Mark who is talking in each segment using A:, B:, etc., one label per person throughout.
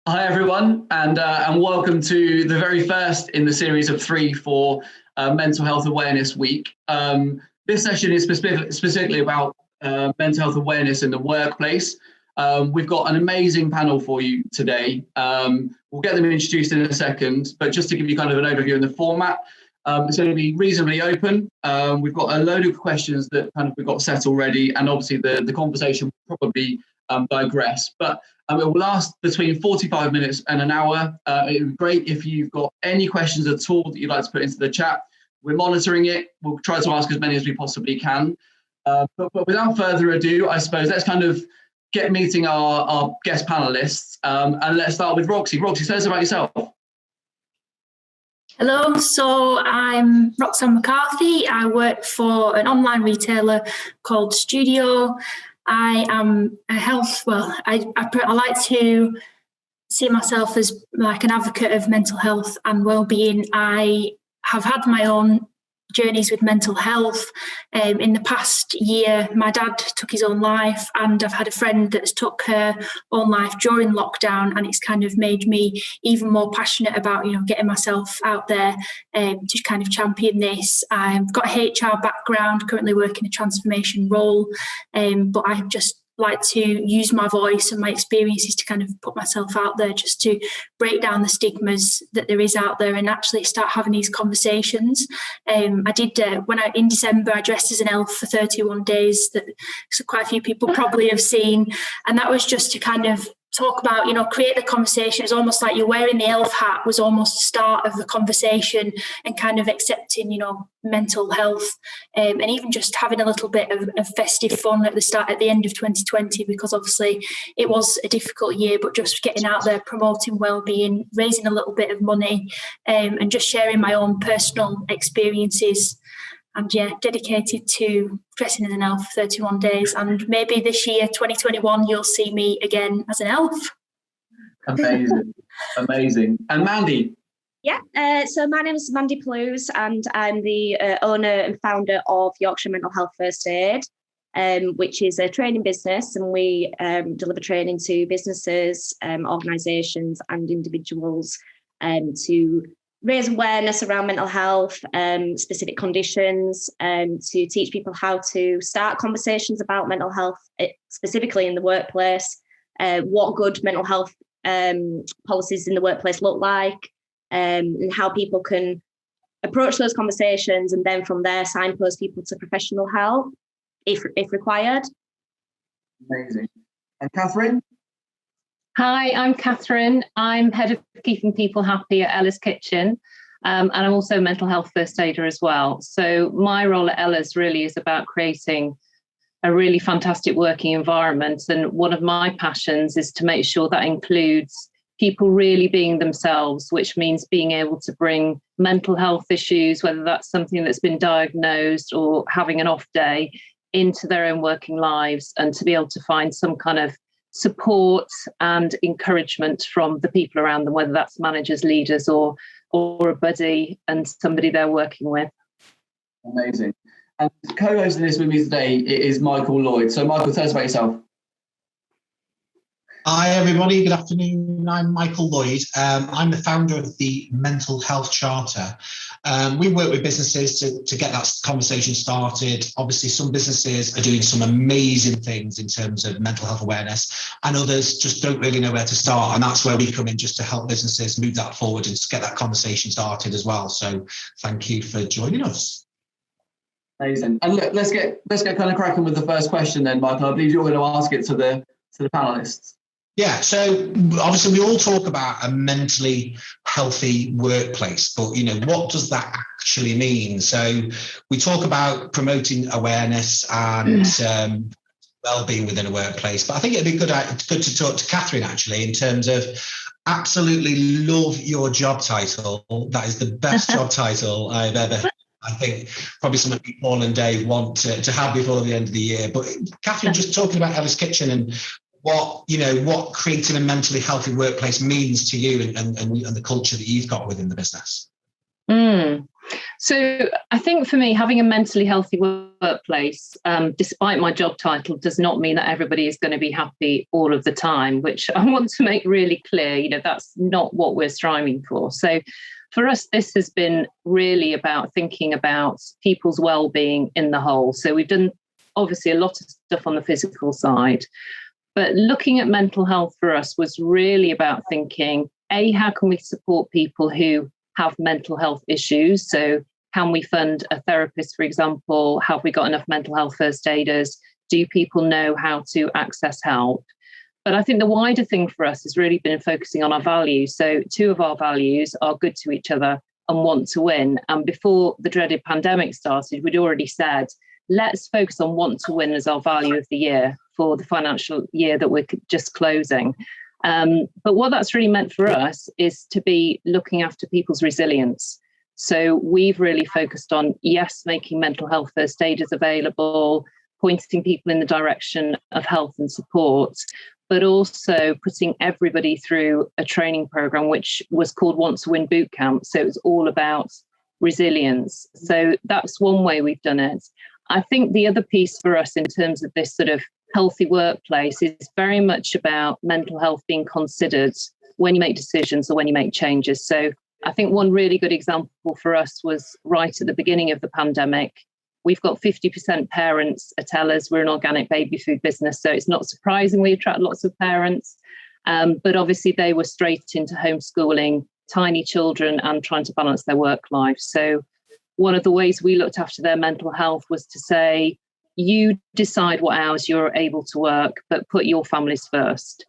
A: Hi everyone, and welcome to the very first in the series of 3 for Mental Health Awareness Week. This session is specifically about mental health awareness in the workplace. We've got an amazing panel for you today. We'll get them introduced in a second, but just to give you kind of an overview of the format, it's going to be reasonably open. We've got a load of questions that kind of we've got set already, and obviously the conversation will probably digress, but it will last between 45 minutes and an hour. It would be great if you've got any questions at all that you'd like to put into the chat. We're monitoring it. We'll try to ask as many as we possibly can. But without further ado, I suppose let's kind of get meeting our guest panelists. And let's start with Roxy. Roxy, tell us about yourself.
B: Hello, so I'm Roxanne McCarthy. I work for an online retailer called Studio. I am a I like to see myself as like an advocate of mental health and wellbeing. I have had my own journeys with mental health. In the past year, my dad took his own life, and I've had a friend that's took her own life during lockdown, and it's kind of made me even more passionate about, getting myself out there to kind of champion this. I've got a HR background, currently working a transformation role, but I just like to use my voice and my experiences to kind of put myself out there, just to break down the stigmas that there is out there and actually start having these conversations. I did in December, I dressed as an elf for 31 days that quite a few people probably have seen, and that was just to kind of talk about, create the conversation. It's almost like you're wearing the elf hat was almost the start of the conversation, and kind of accepting, mental health, and even just having a little bit of festive fun at the end of 2020, because obviously it was a difficult year, but just getting out there, promoting wellbeing, raising a little bit of money, and just sharing my own personal experiences. And dedicated to dressing as an elf for 31 days. And maybe this year, 2021, you'll see me again as an elf.
A: Amazing. Amazing. And Mandy?
C: Yeah, so my name is Mandy Plues, and I'm the owner and founder of Yorkshire Mental Health First Aid, which is a training business, and we deliver training to businesses, organisations and individuals to raise awareness around mental health, specific conditions, to teach people how to start conversations about mental health, specifically in the workplace, what good mental health policies in the workplace look like, and how people can approach those conversations, and then from there signpost people to professional help if required.
A: Amazing. And Catherine?
D: Hi, I'm Catherine. I'm head of keeping people happy at Ella's Kitchen, and I'm also a mental health first aider as well. So my role at Ella's really is about creating a really fantastic working environment, and one of my passions is to make sure that includes people really being themselves, which means being able to bring mental health issues, whether that's something that's been diagnosed or having an off day, into their own working lives, and to be able to find some kind of support and encouragement from the people around them, whether that's managers, leaders, or a buddy and somebody they're working with.
A: Amazing. And co-hosting this with me today is Michael Lloyd. So Michael, tell us about yourself.
E: Hi everybody, good afternoon. I'm Michael Lloyd. I'm the founder of the Mental Health Charter. We work with businesses to get that conversation started. Obviously, some businesses are doing some amazing things in terms of mental health awareness, and others just don't really know where to start. And that's where we come in, just to help businesses move that forward and to get that conversation started as well. So thank you for joining us.
A: Amazing. And look, let's get kind of cracking with the first question then, Michael. I believe you're going to ask it to the panelists.
E: Yeah, so obviously we all talk about a mentally healthy workplace, but what does that actually mean? So we talk about promoting awareness and well-being within a workplace, but I think it'd be good to talk to Catherine actually in terms of absolutely love your job title. That is the best job title I've ever. I think probably something Paul and Dave want to have before the end of the year. But Catherine, just talking about Ella's Kitchen and what creating a mentally healthy workplace means to you and the culture that you've got within the business.
D: So I think for me, having a mentally healthy workplace, despite my job title, does not mean that everybody is going to be happy all of the time, which I want to make really clear. You know, that's not what we're striving for. So for us, this has been really about thinking about people's well-being in the whole. So we've done obviously a lot of stuff on the physical side, but looking at mental health for us was really about thinking, how can we support people who have mental health issues? So can we fund a therapist, for example? Have we got enough mental health first aiders? Do people know how to access help? But I think the wider thing for us has really been focusing on our values. So 2 of our values are good to each other and want to win. And before the dreaded pandemic started, we'd already said, let's focus on want to win as our value of the year for the financial year that we're just closing. But what that's really meant for us is to be looking after people's resilience. So we've really focused on, yes, making mental health first aiders available, pointing people in the direction of health and support, but also putting everybody through a training program, which was called Want to Win Bootcamp. So it was all about resilience. So that's one way we've done it. I think the other piece for us in terms of this sort of healthy workplace is very much about mental health being considered when you make decisions or when you make changes. So I think one really good example for us was right at the beginning of the pandemic. We've got 50% parents at Ella's. We're an organic baby food business, so it's not surprising we attract lots of parents. But obviously they were straight into homeschooling tiny children and trying to balance their work life. So one of the ways we looked after their mental health was to say, you decide what hours you're able to work, but put your families first.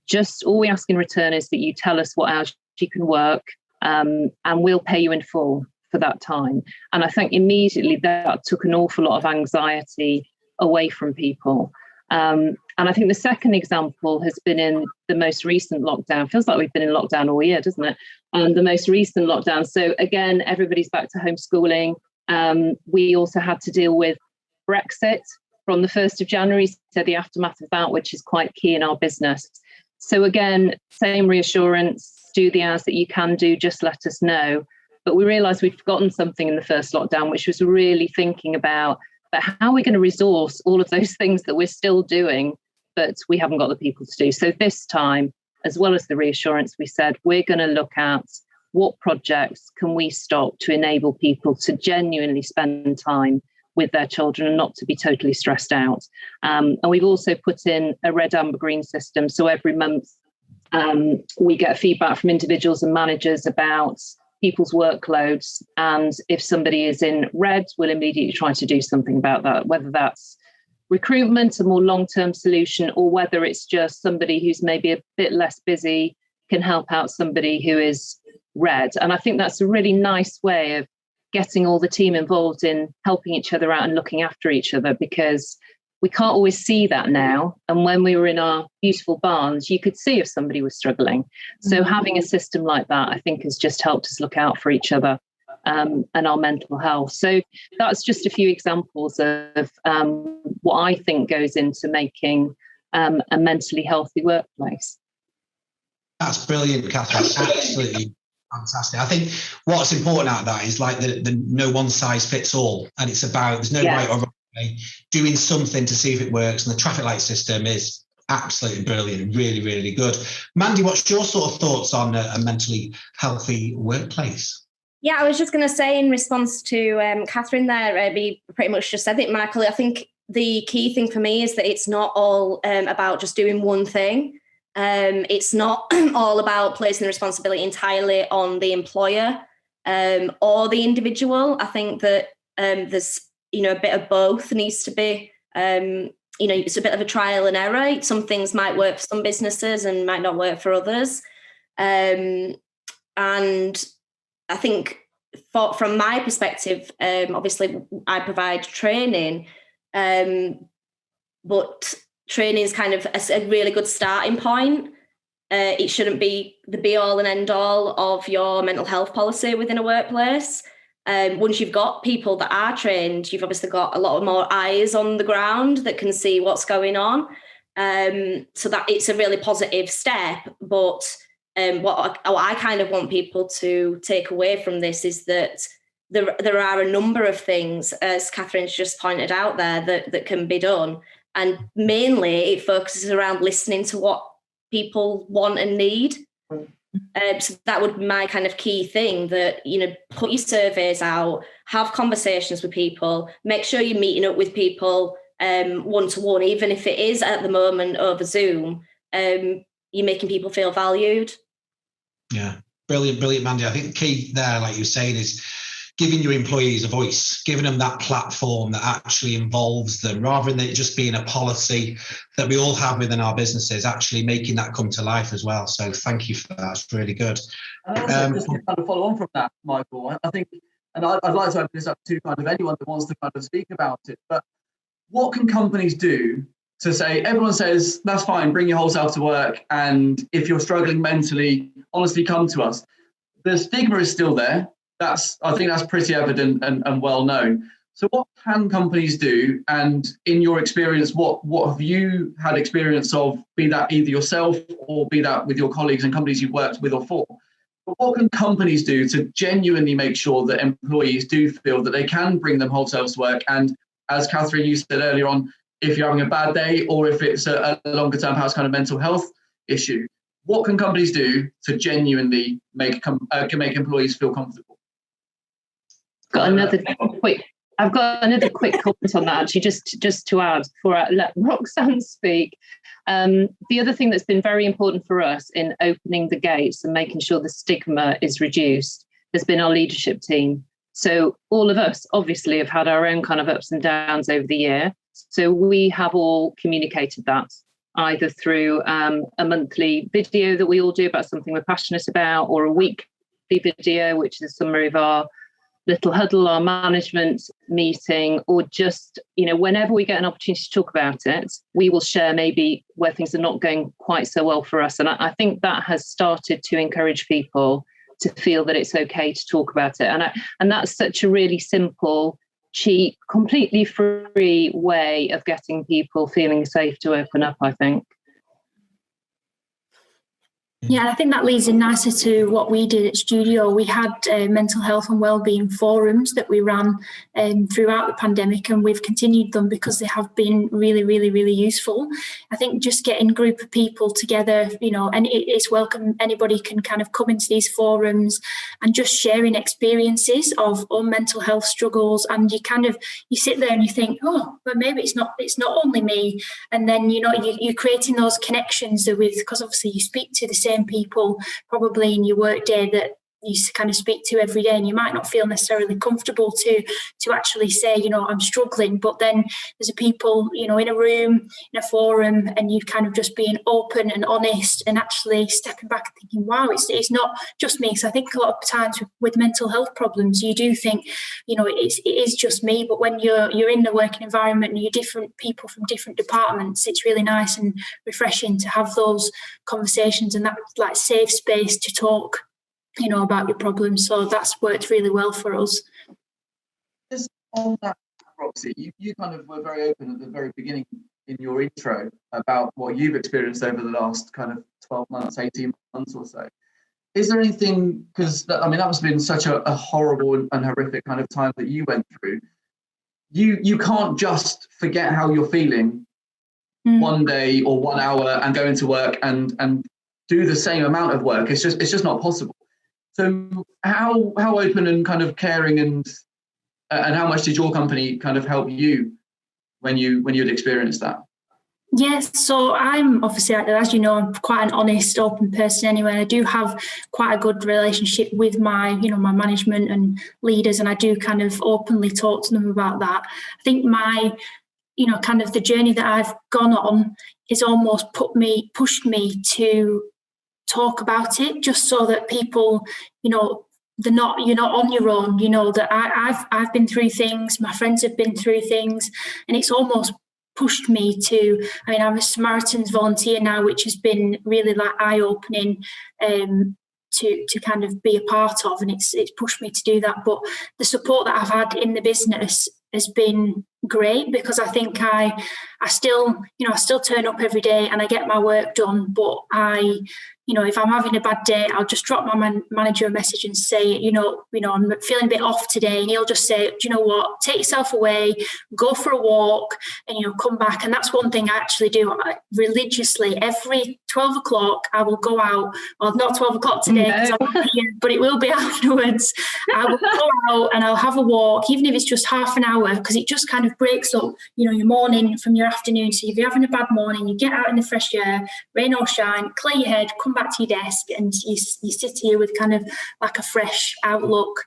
D: Just all we ask in return is that you tell us what hours you can work, and we'll pay you in full for that time. And I think immediately that took an awful lot of anxiety away from people. And I think the second example has been in the most recent lockdown. Feels like we've been in lockdown all year, doesn't it? And the most recent lockdown. So again, everybody's back to homeschooling. We also had to deal with Brexit from the 1st of January, so the aftermath of that, which is quite key in our business. So again, same reassurance, do the hours that you can do, just let us know. But we realised we'd forgotten something in the first lockdown, which was really thinking about how are we going to resource all of those things that we're still doing, but we haven't got the people to do. So this time, as well as the reassurance, we said, we're going to look at what projects can we stop to enable people to genuinely spend time with their children and not to be totally stressed out. And we've also put in a red, amber, green system. So every month we get feedback from individuals and managers about people's workloads. And if somebody is in red, we'll immediately try to do something about that, whether that's recruitment, a more long-term solution, or whether it's just somebody who's maybe a bit less busy can help out somebody who is red. And I think that's a really nice way of getting all the team involved in helping each other out and looking after each other, because we can't always see that now. And when we were in our beautiful barns, you could see if somebody was struggling. So having a system like that, I think, has just helped us look out for each other and our mental health. So that's just a few examples of what I think goes into making a mentally healthy workplace.
E: That's brilliant, Catherine. Absolutely fantastic. I think what's important out of that is like the no one size fits all. And it's about, there's no right or wrong way, doing something to see if it works. And the traffic light system is absolutely brilliant, really, really good. Mandy, what's your sort of thoughts on a mentally healthy workplace?
C: Yeah, I was just going to say in response to Catherine there, we pretty much just said it, Michael. I think the key thing for me is that it's not all about just doing one thing. It's not all about placing the responsibility entirely on the employer or the individual. I think that there's, a bit of both needs to be, it's a bit of a trial and error. Some things might work for some businesses and might not work for others. And I think from my perspective, obviously I provide training, but training is kind of a really good starting point. It shouldn't be the be all and end all of your mental health policy within a workplace. Once you've got people that are trained, you've obviously got a lot more eyes on the ground that can see what's going on. So that it's a really positive step. But what I kind of want people to take away from this is that there are a number of things, as Catherine's just pointed out there, that can be done. And mainly it focuses around listening to what people want and need. So that would be my kind of key thing, that, you know, put your surveys out, have conversations with people, make sure you're meeting up with people one-to-one, even if it is at the moment over Zoom, you're making people feel valued.
E: Yeah, brilliant, Mandy. I think the key there, like you're saying, is giving your employees a voice, giving them that platform that actually involves them, rather than it just being a policy that we all have within our businesses, actually making that come to life as well. So thank you for that. It's really good.
A: And also, just to kind of follow on from that, Michael, I think, and I'd like to open this up to kind of anyone that wants to kind of speak about it, but what can companies do to say, everyone says, that's fine, bring your whole self to work, and if you're struggling mentally, honestly, come to us. The stigma is still there. I think that's pretty evident and well known. So what can companies do? And in your experience, what have you had experience of, be that either yourself or be that with your colleagues and companies you've worked with or for? But what can companies do to genuinely make sure that employees do feel that they can bring them whole selves to work? And as Catherine, you said earlier on, if you're having a bad day or if it's a longer term perhaps kind of mental health issue, what can companies do to genuinely make employees feel comfortable?
D: I've got another quick comment on that, actually, just to add before I let Roxanne speak. The other thing that's been very important for us in opening the gates and making sure the stigma is reduced has been our leadership team. So all of us obviously have had our own kind of ups and downs over the year. So we have all communicated that either through a monthly video that we all do about something we're passionate about, or a weekly video, which is a summary of our little huddle, our management meeting, or just, you know, whenever we get an opportunity to talk about it, we will share maybe where things are not going quite so well for us. And I think that has started to encourage people to feel that it's okay to talk about it. And that's such a really simple, cheap, completely free way of getting people feeling safe to open up, I think.
B: Yeah, I think that leads in nicely to what we did at Studio. We had mental health and wellbeing forums that we ran throughout the pandemic, and we've continued them because they have been really, really, really useful. I think just getting a group of people together, you know, and it's welcome. Anybody can kind of come into these forums and just sharing experiences of mental health struggles. And you sit there and you think, oh, but maybe it's not only me. And then, you know, you're creating those connections with, because obviously you speak to the same people probably in your work day that you kind of speak to every day, and you might not feel necessarily comfortable to actually say, you know, I'm struggling, but then there's a people, you know, in a room, in a forum, and you kind of just being open and honest and actually stepping back and thinking, wow, it's not just me. So I think a lot of times with mental health problems, you do think, you know, it is just me, but when you're in the working environment and you're different people from different departments, it's really nice and refreshing to have those conversations and that like safe space to talk, you know, about your problems. So that's worked really well for us.
A: Just on that, Roxy, you kind of were very open at the very beginning in your intro about what you've experienced over the last kind of 12 months, 18 months or so. Is there anything, because I mean, that must have been such a horrible and horrific kind of time that you went through. You can't just forget how you're feeling one day or 1 hour and go into work and do the same amount of work. It's just not possible. So how open and kind of caring and how much did your company kind of help you when you'd experienced that?
B: Yes, so I'm obviously, as you know, I'm quite an honest, open person anyway. I do have quite a good relationship with my management and leaders, and I do kind of openly talk to them about that. I think my, you know, kind of the journey that I've gone on is almost pushed me to talk about it, just so that people, you know, you're not on your own, you know, that I've been through things, my friends have been through things, and it's almost pushed me to, I mean, I'm a Samaritans volunteer now, which has been really like eye-opening to kind of be a part of, and it's pushed me to do that. But the support that I've had in the business has been great, because I think I still turn up every day and I get my work done, but I if I'm having a bad day, I'll just drop my manager a message and say, I'm feeling a bit off today. And he'll just say, do you know what, take yourself away, go for a walk, and, come back. And that's one thing I actually do religiously. Every 12 o'clock, I will go out. Well, not 12 o'clock today, because I'm here, but it will be afterwards. I will go out and I'll have a walk, even if it's just half an hour, because it just kind of breaks up, your morning from your afternoon. So if you're having a bad morning, you get out in the fresh air, rain or shine, clear your head, come back to your desk, and you sit here with kind of like a fresh outlook.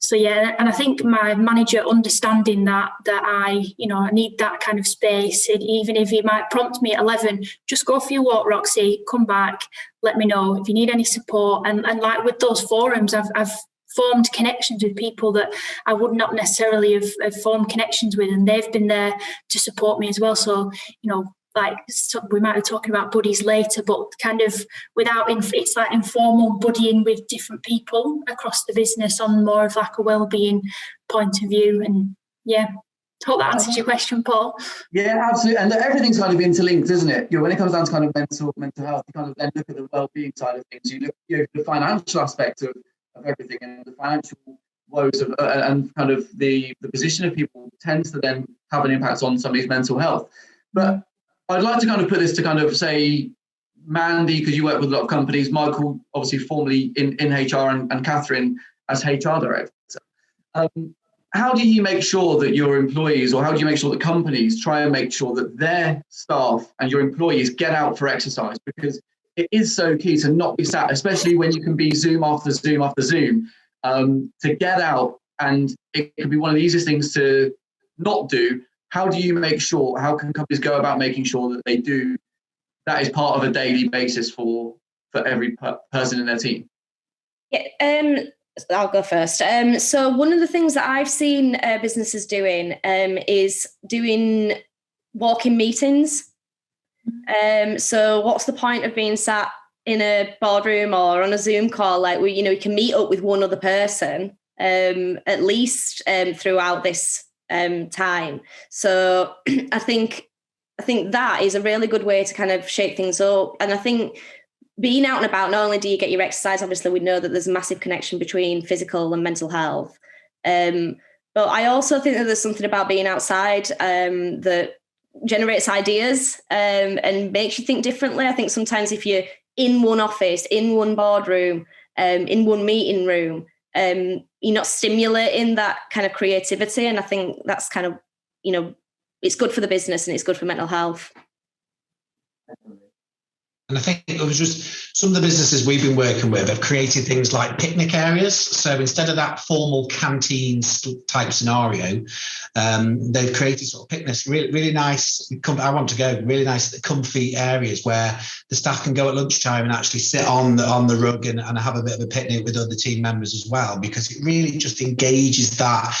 B: So yeah, and I think my manager understanding that I need that kind of space, and even if he might prompt me at 11, just go for your walk, Roxy, come back, let me know if you need any support. And like with those forums, I've formed connections with people that I would not necessarily have formed connections with, and they've been there to support me as well. So, so we might be talking about buddies later, but kind of it's like informal buddying with different people across the business on more of like a wellbeing point of view. And yeah, hope that answers your question, Paul.
A: Yeah, absolutely. And everything's kind of interlinked, isn't it? When it comes down to kind of mental health, you kind of then look at the wellbeing side of things. You look at the financial aspect of everything, and the financial woes of, and kind of the position of people tends to then have an impact on somebody's mental health. But I'd like to kind of put this to kind of say, Mandy, because you work with a lot of companies, Michael, obviously formerly in HR, and Catherine as HR director. How do you make sure that your employees, or how do you make sure that companies try and make sure that their staff and your employees get out for exercise? Because it is so key to not be sat, especially when you can be Zoom after Zoom after Zoom, to get out. And it can be one of the easiest things to not do. How do you make sure, how can companies go about making sure that they do, that is part of a daily basis for every person in their team?
C: Yeah, I'll go first. So one of the things that I've seen businesses doing is doing walk-in meetings. So what's the point of being sat in a boardroom or on a Zoom call? Like, we can meet up with one other person at least throughout this time. So I think that is a really good way to kind of shake things up. And I think being out and about, not only do you get your exercise, obviously we know that there's a massive connection between physical and mental health. But I also think that there's something about being outside that generates ideas and makes you think differently. I think sometimes if you're in one office, in one boardroom, in one meeting room, you're not stimulating that kind of creativity. And I think that's kind of, it's good for the business and it's good for mental health.
E: And I think it was just some of the businesses we've been working with have created things like picnic areas. So instead of that formal canteen type scenario, they've created sort of picnics, really nice. I want to go really nice, comfy areas where the staff can go at lunchtime and actually sit on the rug and have a bit of a picnic with other team members as well, because it really just engages that.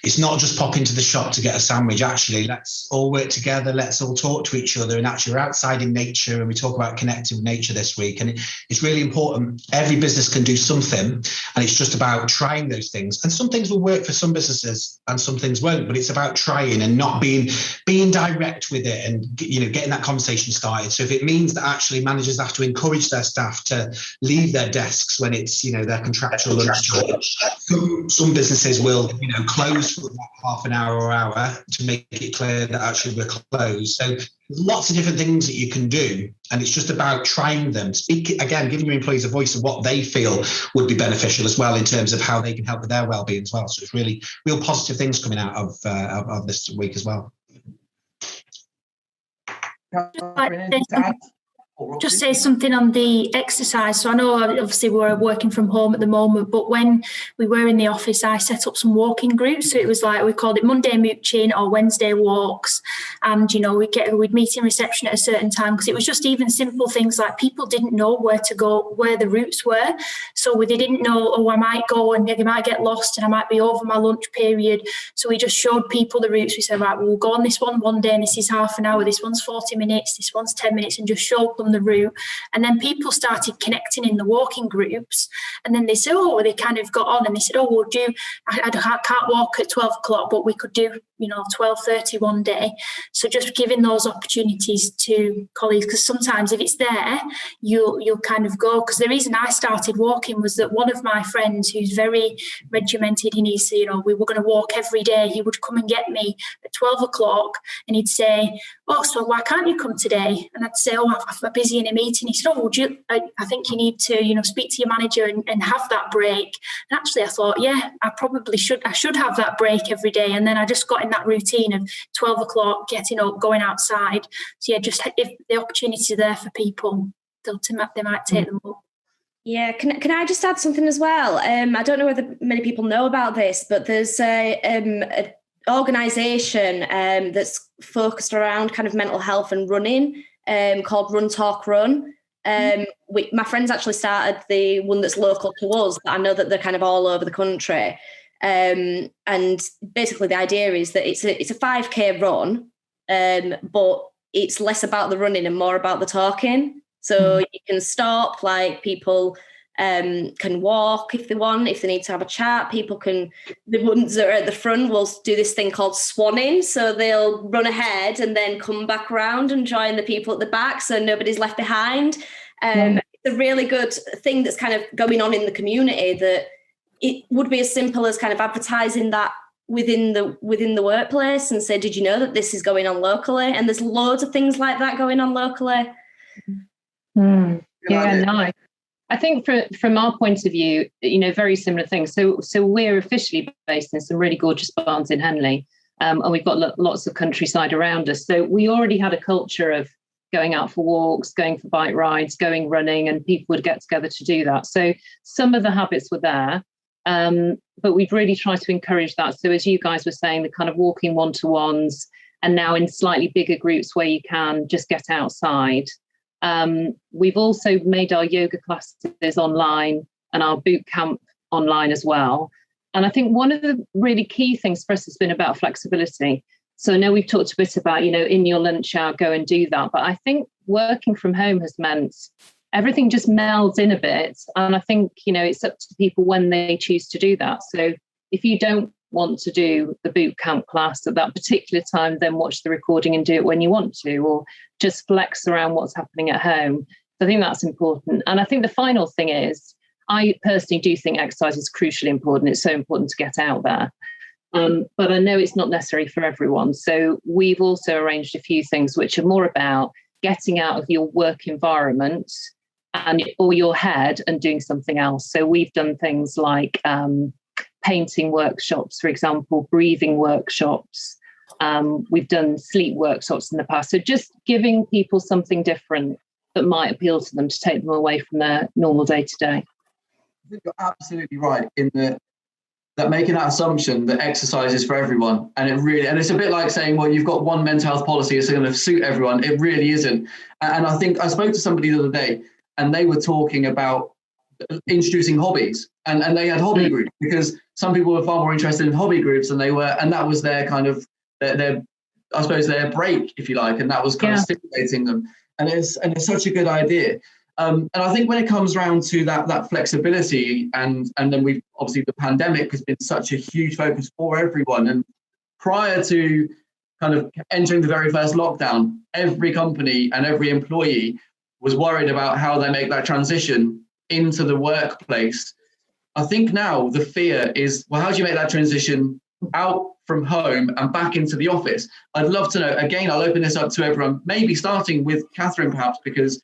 E: It's not just pop into the shop to get a sandwich. Actually, let's all work together. Let's all talk to each other. And actually, we're outside in nature, and we talk about connecting with nature this week. And it's really important. Every business can do something, and it's just about trying those things. And some things will work for some businesses, and some things won't. But it's about trying and not being direct with it, and getting that conversation started. So if it means that actually managers have to encourage their staff to leave their desks when it's their contractual lunch time, some businesses will close for about half an hour or hour to make it clear that actually we're closed. So there's lots of different things that you can do, and it's just about trying them. Speak again, giving your employees a voice of what they feel would be beneficial as well in terms of how they can help with their well-being as well. So it's really real positive things coming out of this week as well.
B: Just say something on the exercise. So I know obviously we're working from home at the moment, but when we were in the office, I set up some walking groups. So it was like, we called it Monday mooching or Wednesday walks. And, we'd meet in reception at a certain time, because it was just even simple things like people didn't know where to go, where the routes were. So they didn't know, I might go and they might get lost and I might be over my lunch period. So we just showed people the routes. We said, right, we'll go on this one day and this is half an hour. This one's 40 minutes. This one's 10 minutes, and just showed them done the route. And then people started connecting in the walking groups. And then they said, they kind of got on and they said, we'll do, I can't walk at 12 o'clock, but we could do, 12:30 one day. So just giving those opportunities to colleagues, because sometimes if it's there, you'll kind of go. Because the reason I started walking was that one of my friends who's very regimented in his, we were going to walk every day. He would come and get me at 12 o'clock and he'd say, so why can't you come today? And I'd say, I'm busy in a meeting. He said, I think you need to, speak to your manager and have that break. And actually I thought, I probably should. I should have that break every day. And then I just got in that routine of 12 o'clock, getting up, going outside. So just if the opportunities are there for people, they might take them up.
C: Yeah, can I just add something as well? I don't know whether many people know about this, but there's a organisation that's focused around kind of mental health and running called Run Talk Run. My friends actually started the one that's local to us, but I know that they're kind of all over the country. And basically the idea is that it's a 5K run, but it's less about the running and more about the talking. So you can stop, like people can walk if they want, if they need to have a chat. People can, the ones that are at the front will do this thing called swanning. So they'll run ahead and then come back around and join the people at the back so nobody's left behind. It's a really good thing that's kind of going on in the community, that it would be as simple as kind of advertising that within the workplace and say, did you know that this is going on locally? And there's loads of things like that going on locally.
D: Yeah, nice. I think from our point of view, very similar things. So we're officially based in some really gorgeous barns in Henley, and we've got lots of countryside around us. So we already had a culture of going out for walks, going for bike rides, going running, and people would get together to do that. So some of the habits were there, but we've really tried to encourage that. So as you guys were saying, the kind of walking one-to-ones, and now in slightly bigger groups where you can just get outside. We've also made our yoga classes online and our boot camp online as well. And I think one of the really key things for us has been about flexibility. So I know we've talked a bit about, in your lunch hour, go and do that. But I think working from home has meant everything just melds in a bit. And I think, it's up to people when they choose to do that. So if you don't want to do the boot camp class at that particular time, then watch the recording and do it when you want to, or just flex around what's happening at home. So I think that's important. And I think the final thing is, I personally do think exercise is crucially important. It's so important to get out there. But I know it's not necessary for everyone. So we've also arranged a few things which are more about getting out of your work environment or your head and doing something else. So we've done things like painting workshops, for example, breathing workshops. We've done sleep workshops in the past. So just giving people something different that might appeal to them to take them away from their normal day-to-day.
A: I think you're absolutely right in that making that assumption that exercise is for everyone. And it's a bit like saying, well, you've got one mental health policy, it's going to suit everyone. It really isn't. And I think I spoke to somebody the other day and they were talking about introducing hobbies, and they had hobby groups because some people were far more interested in hobby groups than they were, and that was their kind of their I suppose their break, if you like, and that was kind of stimulating them, and it's such a good idea. And I think when it comes around to that flexibility, and then we've obviously the pandemic has been such a huge focus for everyone, and prior to kind of entering the very first lockdown, every company and every employee was worried about how they make that transition into the workplace. I think now the fear is, well, how do you make that transition out from home and back into the office? I'd love to know. Again, I'll open this up to everyone, maybe starting with Catherine, perhaps, because,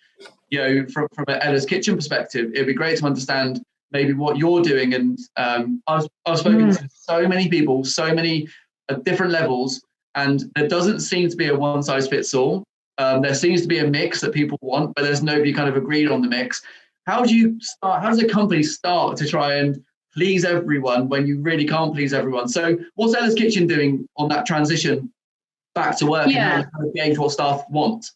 A: from an Ella's Kitchen perspective, it'd be great to understand maybe what you're doing. And I've spoken to so many people, so many at different levels, and there doesn't seem to be a one size fits all. There seems to be a mix that people want, but there's nobody kind of agreed on the mix. How does a company start to try and please everyone when you really can't please everyone? So what's Ella's Kitchen doing on that transition back to work and how to kind of gauge what staff want?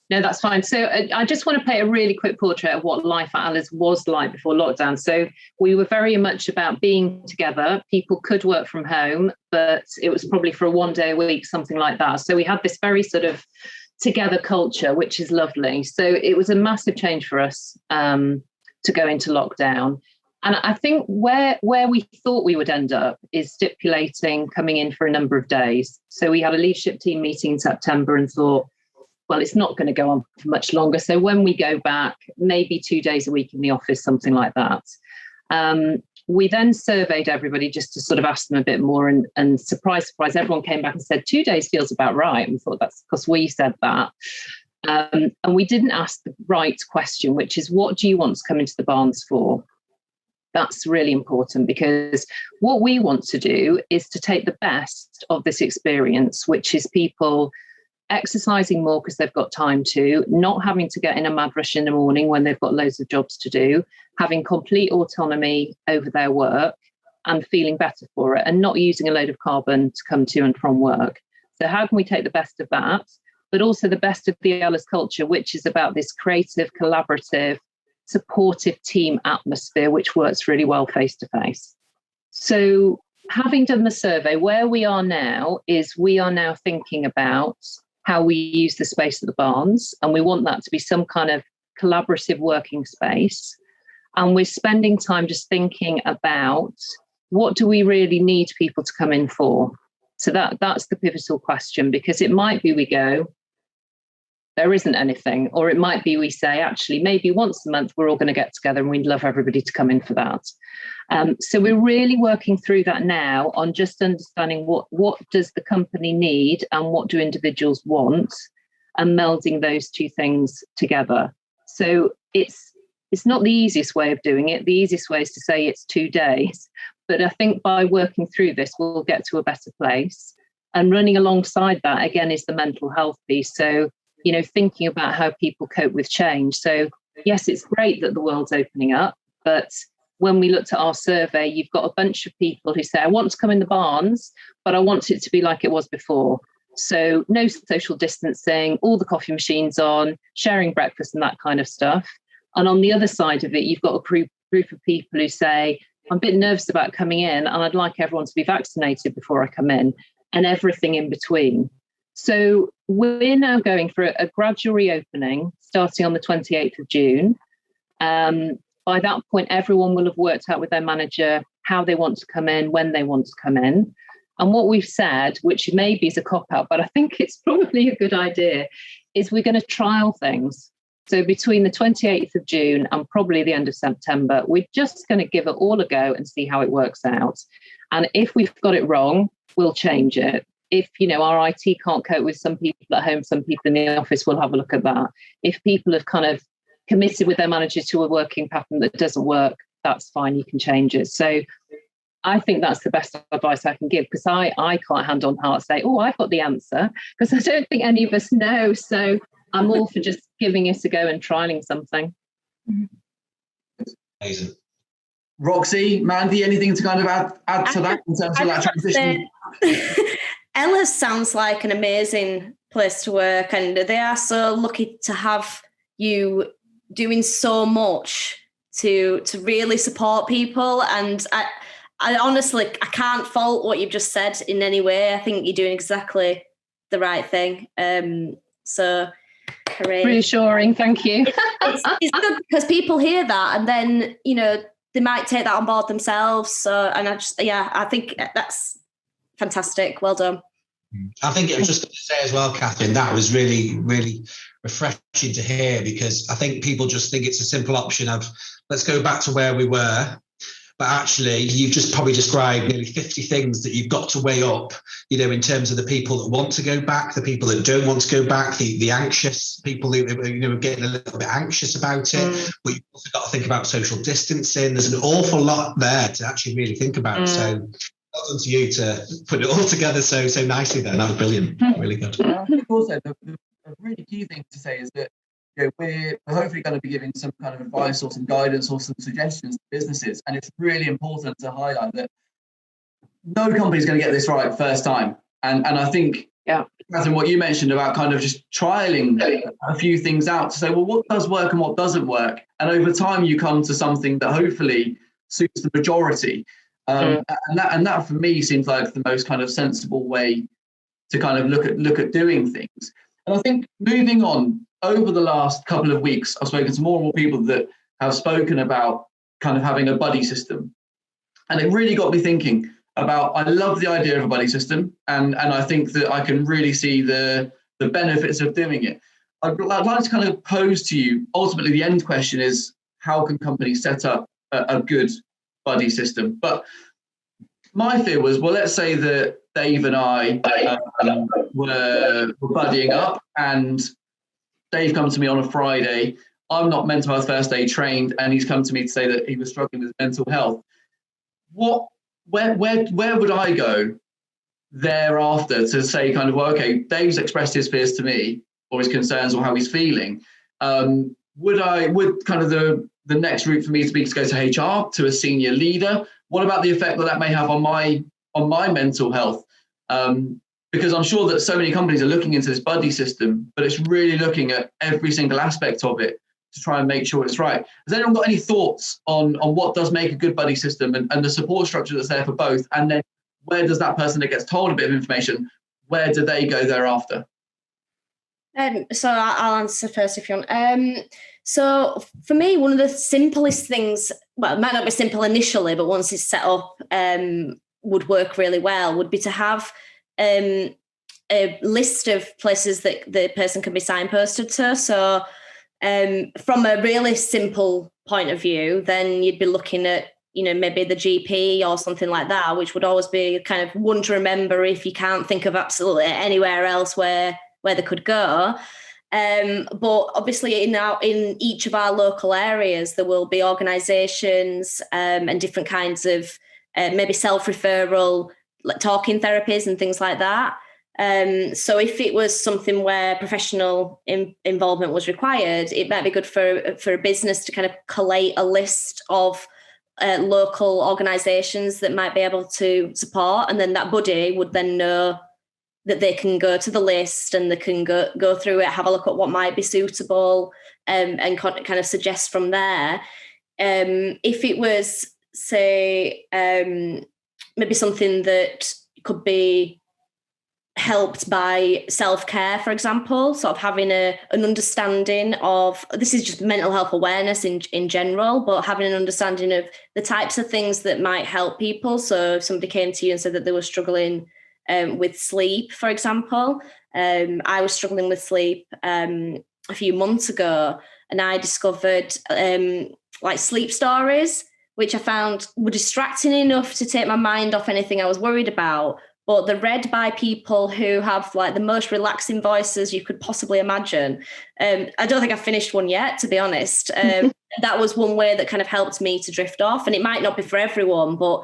D: No, that's fine. So I just want to paint a really quick portrait of what life at Ella's was like before lockdown. So we were very much about being together. People could work from home, but it was probably for a 1 day a week, something like that. So we had this very sort of together culture, which is lovely. So it was a massive change for us to go into lockdown. And I think where we thought we would end up is stipulating coming in for a number of days. So we had a leadership team meeting in September and thought, well, it's not going to go on for much longer. So when we go back, maybe 2 days a week in the office, something like that. We then surveyed everybody just to sort of ask them a bit more, and surprise, everyone came back and said 2 days feels about right. And we thought that's because we said that. And we didn't ask the right question, which is, what do you want to come into the barns for? That's really important, because what we want to do is to take the best of this experience, which is people exercising more because they've got time to, not having to get in a mad rush in the morning when they've got loads of jobs to do, having complete autonomy over their work and feeling better for it, and not using a load of carbon to come to and from work. So how can we take the best of that, but also the best of the Ella's culture, which is about this creative, collaborative, supportive team atmosphere, which works really well face to face. So having done the survey, where we are now is we are now thinking about how we use the space of the barns, and we want that to be some kind of collaborative working space. And we're spending time just thinking about, what do we really need people to come in for? So that's the pivotal question, because it might be we go, there isn't anything, or it might be we say, actually, maybe once a month we're all going to get together and we'd love everybody to come in for that. So we're really working through that now on just understanding what does the company need and what do individuals want, and melding those two things together. So it's not the easiest way of doing it. The easiest way is to say it's 2 days. But I think by working through this, we'll get to a better place. And running alongside that, again, is the mental health piece. So, you know, thinking about how people cope with change. So, yes, it's great that the world's opening up. But when we looked at our survey, you've got a bunch of people who say, I want to come in the barns, but I want it to be like it was before. So no social distancing, all the coffee machines on, sharing breakfast and that kind of stuff. And on the other side of it, you've got a group of people who say, I'm a bit nervous about coming in and I'd like everyone to be vaccinated before I come in, and everything in between. So we're now going for a gradual reopening starting on the 28th of June. By that point, everyone will have worked out with their manager how they want to come in, when they want to come in. And what we've said, which maybe is a cop-out, but I think it's probably a good idea, is we're going to trial things. So between the 28th of June and probably the end of September, we're just going to give it all a go and see how it works out. And if we've got it wrong, we'll change it. If, you know, our IT can't cope with some people at home, some people in the office, we'll have a look at that. If people have kind of committed with their manager to a working pattern that doesn't work, that's fine, you can change it. So I think that's the best advice I can give, because I can't hand on heart say, oh, I've got the answer, because I don't think any of us know. So I'm all for just giving it a go and trialing something.
E: Amazing.
A: Roxy, Mandy, anything to kind of add to that in terms of that transition?
C: Ella's sounds like an amazing place to work, and they are so lucky to have you doing so much to really support people. And I honestly, I can't fault what you've just said in any way. I think you're doing exactly the right thing. So hooray.
D: Reassuring, thank you.
C: It's good because people hear that and then, you know, they might take that on board themselves. So, and I think that's fantastic. Well done.
E: I think it was just to say as well, Catherine, that was really, really refreshing to hear, because I think people just think it's a simple option of let's go back to where we were. But actually, you've just probably described nearly 50 things that you've got to weigh up, you know, in terms of the people that want to go back, the people that don't want to go back, the anxious people who, you know, are getting a little bit anxious about it. But you've also got to think about social distancing. There's an awful lot there to actually really think about. So well done to you to put it all together so nicely there. That was brilliant. Really good.
A: I think also the really key thing to say is that, you know, we're hopefully going to be giving some kind of advice or some guidance or some suggestions to businesses, and it's really important to highlight that no company is going to get this right first time. And I think, Catherine, what you mentioned about kind of just trialing a few things out to say, well, what does work and what doesn't work, and over time you come to something that hopefully suits the majority. And that for me seems like the most kind of sensible way to kind of look at doing things. And I think moving on, over the last couple of weeks, I've spoken to more and more people that have spoken about kind of having a buddy system. And it really got me thinking about, I love the idea of a buddy system, and I think that I can really see the benefits of doing it. I'd like to kind of pose to you, ultimately the end question is, how can companies set up a good buddy system? But my fear was, well, let's say that Dave and I were buddying up, and Dave comes to me on a Friday. I'm not mental health first aid trained, and he's come to me to say that he was struggling with mental health. Where would I go thereafter to say kind of, well, okay, Dave's expressed his fears to me, or his concerns, or how he's feeling. Would kind of the next route for me to be to go to HR, to a senior leader? What about the effect that may have on my mental health? Because I'm sure that so many companies are looking into this buddy system, but it's really looking at every single aspect of it to try and make sure it's right. Has anyone got any thoughts on what does make a good buddy system, and the support structure that's there for both? And then where does that person that gets told a bit of information, where do they go thereafter?
C: So I'll answer first if you want. So for me, one of the simplest things, well, it might not be simple initially, but once it's set up, would work really well, would be to have a list of places that the person can be signposted to. So from a really simple point of view, then you'd be looking at, maybe the GP or something like that, which would always be kind of one to remember if you can't think of absolutely anywhere else where they could go. But obviously in each of our local areas, there will be organisations and different kinds of maybe self-referral, like talking therapies and things like that. So if it was something where professional involvement was required, it might be good for a business to kind of collate a list of local organisations that might be able to support, and then that buddy would then know that they can go to the list and they can go through it, have a look at what might be suitable, and kind of suggest from there. If it was, say, maybe something that could be helped by self-care, for example, sort of having an understanding of, this is just mental health awareness in general, but having an understanding of the types of things that might help people. So if somebody came to you and said that they were struggling with sleep, for example, I was struggling with sleep a few months ago, and I discovered like sleep stories, which I found were distracting enough to take my mind off anything I was worried about. But they're read by people who have like the most relaxing voices you could possibly imagine. I don't think I've finished one yet, to be honest. That was one way that kind of helped me to drift off. And it might not be for everyone, but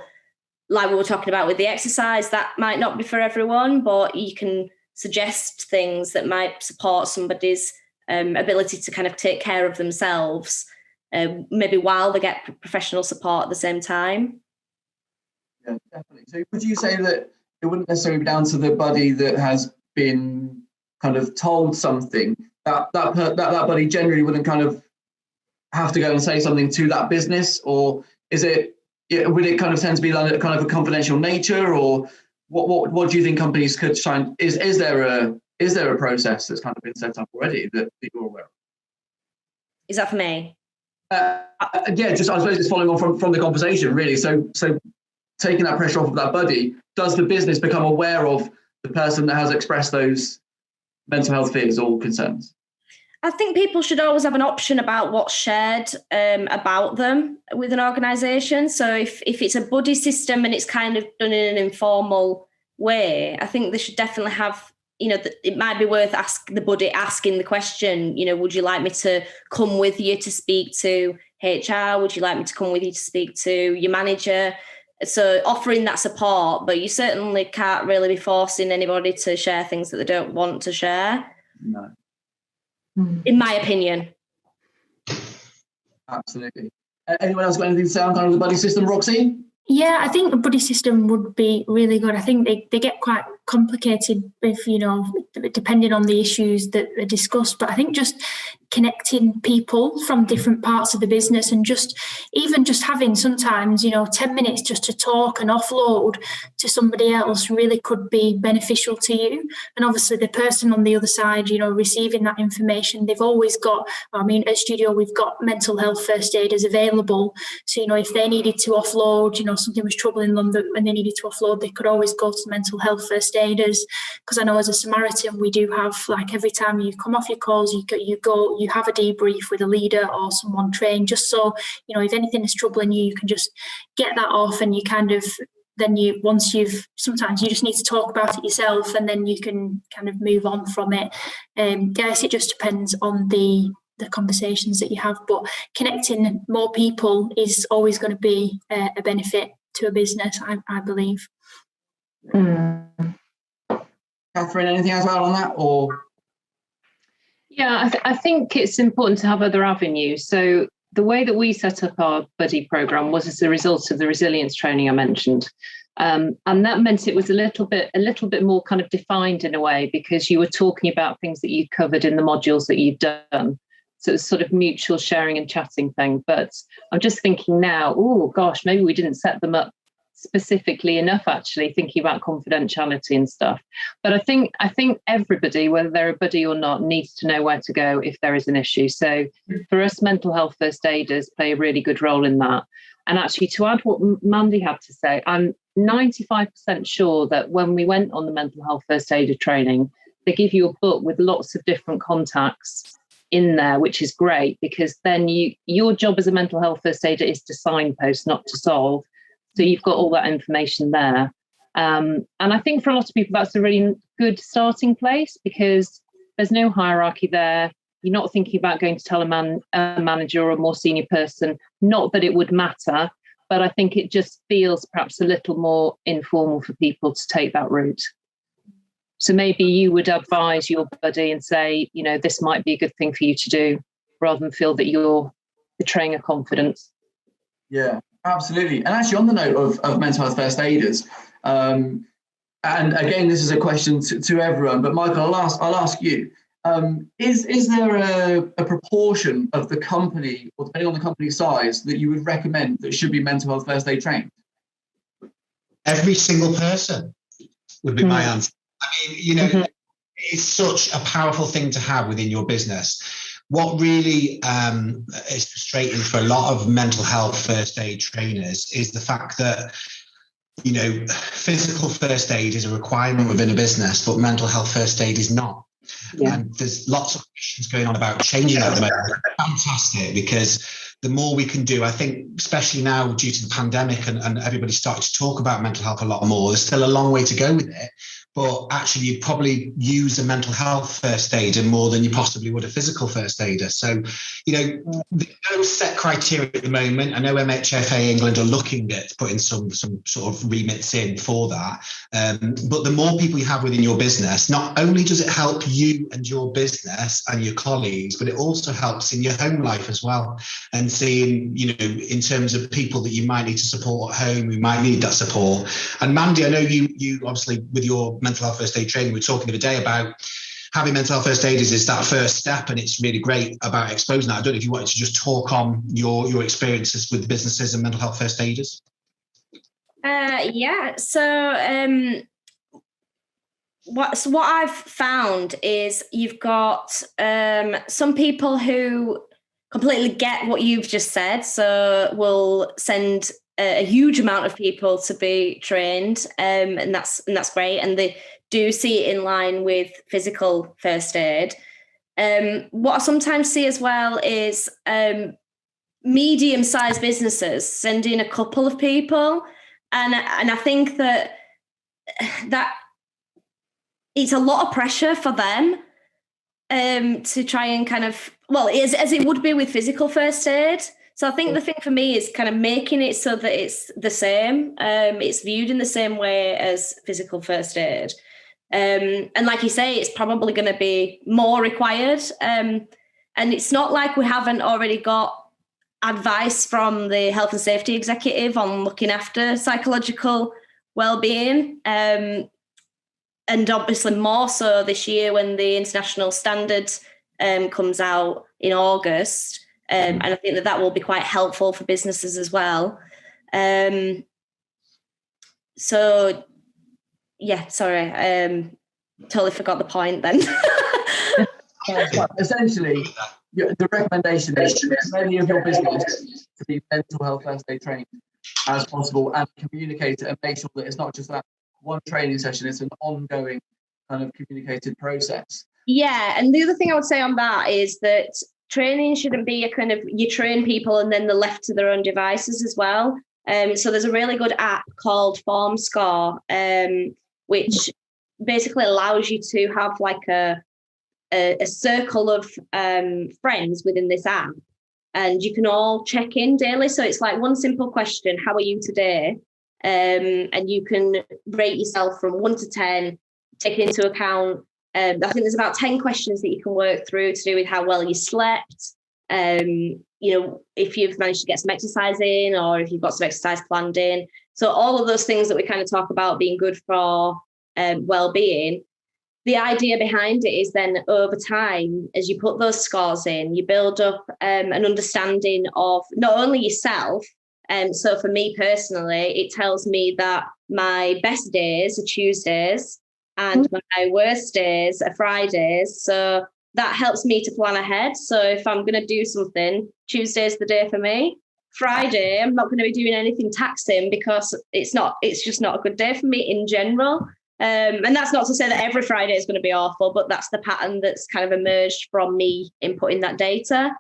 C: like we were talking about with the exercise, that might not be for everyone, but you can suggest things that might support somebody's ability to kind of take care of themselves, maybe while they get professional support at the same time.
A: Yeah, definitely. So would you say that it wouldn't necessarily be down to the buddy that has been kind of told something, that buddy generally wouldn't kind of have to go and say something to that business? Or would it kind of tend to be like kind of a confidential nature? Or what do you think companies could try and, is there a process that's kind of been set up already that you're aware of?
C: Is that for me?
A: Yeah, just I suppose it's following on from the conversation, really. So taking that pressure off of that buddy, does the business become aware of the person that has expressed those mental health fears or concerns?
C: I think people should always have an option about what's shared about them with an organisation. So if it's a buddy system and it's kind of done in an informal way, I think they should definitely have, it might be worth the buddy asking the question, would you like me to come with you to speak to HR? Would you like me to come with you to speak to your manager? So offering that support, but you certainly can't really be forcing anybody to share things that they don't want to share.
A: No.
C: In my opinion.
A: Absolutely. Anyone else got anything to say on kind of the buddy system, Roxy?
B: Yeah, I think a buddy system would be really good. I think they get quite complicated if, depending on the issues that are discussed. But I think just connecting people from different parts of the business, and just having sometimes, 10 minutes just to talk and offload to somebody else really could be beneficial to you. And obviously the person on the other side, receiving that information, they've always got, at Studio, we've got mental health first aiders available. So, if they needed to offload, something was troubling them and they needed to offload, they could always go to mental health first aiders. Because I know as a Samaritan, we do have, like, every time you come off your calls, you have a debrief with a leader or someone trained, just so, if anything is troubling you, you can just get that off, and sometimes you just need to talk about it yourself, and then you can kind of move on from it. Guess it just depends on the conversations that you have, but connecting more people is always going to be a benefit to a business, I believe.
A: Catherine, anything else on that, or?
D: Yeah, I think it's important to have other avenues. So the way that we set up our buddy program was as a result of the resilience training I mentioned. And that meant it was a little bit more kind of defined in a way, because you were talking about things that you'd covered in the modules that you've done. So it's sort of mutual sharing and chatting thing. But I'm just thinking now, oh gosh, maybe we didn't set them up specifically enough, actually, thinking about confidentiality and stuff. But I think everybody, whether they're a buddy or not, needs to know where to go if there is an issue. So for us, mental health first aiders play a really good role in that. And actually, to add what Mandy had to say, I'm 95% sure that when we went on the mental health first aider training, they give you a book with lots of different contacts in there, which is great, because then your job as a mental health first aider is to signpost, not to solve. So you've got all that information there. And I think for a lot of people, that's a really good starting place, because there's no hierarchy there. You're not thinking about going to tell a manager or a more senior person, not that it would matter, but I think it just feels perhaps a little more informal for people to take that route. So maybe you would advise your buddy and say, this might be a good thing for you to do, rather than feel that you're betraying a confidence. Yeah.
A: Absolutely. And actually, on the note of mental health first aiders, and again, this is a question to everyone, but Michael, I'll ask you, is there a proportion of the company, or depending on the company size, that you would recommend that should be mental health first aid trained?
E: Every single person would be my answer. I mean, it's such a powerful thing to have within your business. What really is frustrating for a lot of mental health first aid trainers is the fact that, physical first aid is a requirement within a business, but mental health first aid is not. Yeah. And there's lots of questions going on about changing that at the moment. Fantastic, because the more we can do, I think, especially now due to the pandemic and everybody started to talk about mental health a lot more, there's still a long way to go with it. But actually, you'd probably use a mental health first aider more than you possibly would a physical first aider. So, there's no set criteria at the moment. I know MHFA England are looking at putting some sort of remits in for that. But the more people you have within your business, not only does it help you and your business and your colleagues, but it also helps in your home life as well. And seeing, in terms of people that you might need to support at home, who might need that support. And Mandy, I know you obviously with your mental health first aid training, we were talking the other day about having mental health first aiders is that first step, and it's really great about exposing that. I don't know if you wanted to just talk on your experiences with businesses and mental health first aiders.
C: So what I've found is you've got some people who completely get what you've just said, so we'll send a huge amount of people to be trained, and that's great, and they do see it in line with physical first aid. What I sometimes see as well is medium-sized businesses sending a couple of people, and I think that it's a lot of pressure for them to try and kind of, as it would be with physical first aid. So I think the thing for me is kind of making it so that it's the same, it's viewed in the same way as physical first aid. And like you say, it's probably going to be more required. And it's not like we haven't already got advice from the health and safety executive on looking after psychological well-being. and obviously more so this year when the international standard comes out in August. And I think that will be quite helpful for businesses as well. So, yeah, sorry, totally forgot the point then.
A: Essentially, the recommendation is to as many of your business to be mental health first aid trained as possible, and communicate it and make sure that it's not just that one training session, it's an ongoing kind of communicated process.
C: Yeah, and the other thing I would say on that is that training shouldn't be a kind of, you train people and then they're left to their own devices as well. So there's a really good app called FormScore, which basically allows you to have like a circle of friends within this app, and you can all check in daily. So it's like one simple question: how are you today? And you can rate yourself from 1 to 10, taking into account. I think there's about 10 questions that you can work through to do with how well you slept. If you've managed to get some exercise in, or if you've got some exercise planned in. So all of those things that we kind of talk about being good for well-being. The idea behind it is then over time, as you put those scores in, you build up an understanding of not only yourself. So for me personally, it tells me that my best days are Tuesdays and my worst days are Fridays. So that helps me to plan ahead. So if I'm going to do something, Tuesday's the day for me. Friday, I'm not going to be doing anything taxing because it's just not a good day for me in general. And that's not to say that every Friday is going to be awful, but that's the pattern that's kind of emerged from me inputting that data.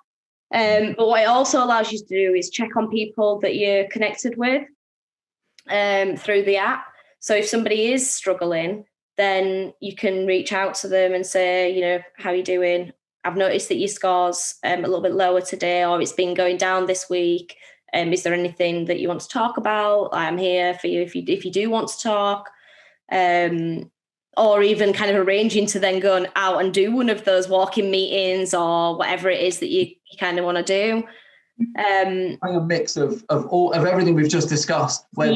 C: But what it also allows you to do is check on people that you're connected with through the app. So if somebody is struggling, then you can reach out to them and say, how are you doing? I've noticed that your score's a little bit lower today, or it's been going down this week. Is there anything that you want to talk about? I'm here for you if you do want to talk. Or even kind of arranging to then go out and do one of those walking meetings or whatever it is that you kind of want to do.
A: A mix of everything we've just discussed. Where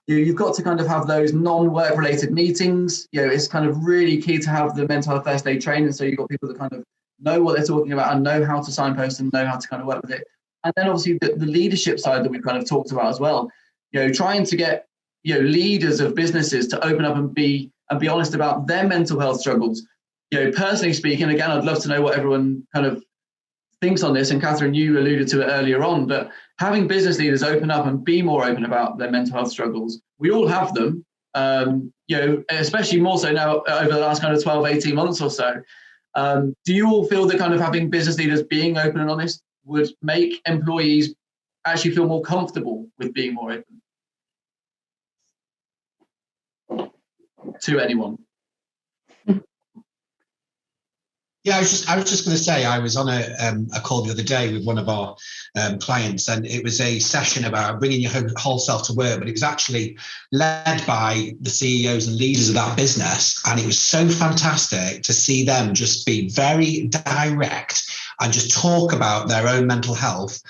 A: you've got to kind of have those non-work related meetings. It's kind of really key to have the mental health first aid training, so you've got people that kind of know what they're talking about and know how to signpost and know how to kind of work with it. And then obviously the leadership side that we've kind of talked about as well. Trying to get leaders of businesses to open up and be honest about their mental health struggles. Personally speaking, again, I'd love to know what everyone kind of thinks on this. And Catherine, you alluded to it earlier on, but having business leaders open up and be more open about their mental health struggles. We all have them, especially more so now over the last kind of 12, 18 months or so. Do you all feel that kind of having business leaders being open and honest would make employees actually feel more comfortable with being more open? To anyone?
E: Yeah, I was just going to say, I was on a call the other day with one of our clients, and it was a session about bringing your whole self to work, but it was actually led by the CEOs and leaders of that business. And it was so fantastic to see them just be very direct and just talk about their own mental health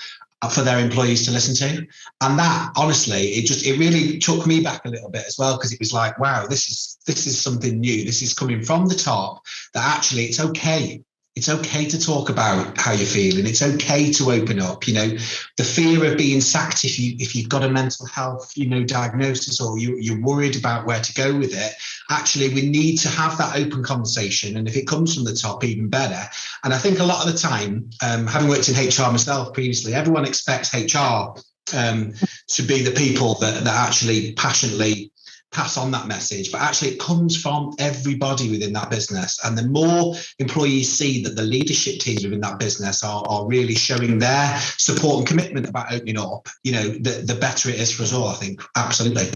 E: for their employees to listen to. And that, honestly, it really took me back a little bit as well, because it was like, wow, this is something new. This is coming from the top, that actually it's okay. It's okay to talk about how you're feeling. It's okay to open up. The fear of being sacked if you've got a mental health, diagnosis, or you're worried about where to go with it. Actually, we need to have that open conversation. And if it comes from the top, even better. And I think a lot of the time, having worked in HR myself previously, everyone expects HR to be the people that actually passionately pass on that message, but actually it comes from everybody within that business. And the more employees see that the leadership teams within that business are really showing their support and commitment about opening up, the better it is for us all, I think. Absolutely.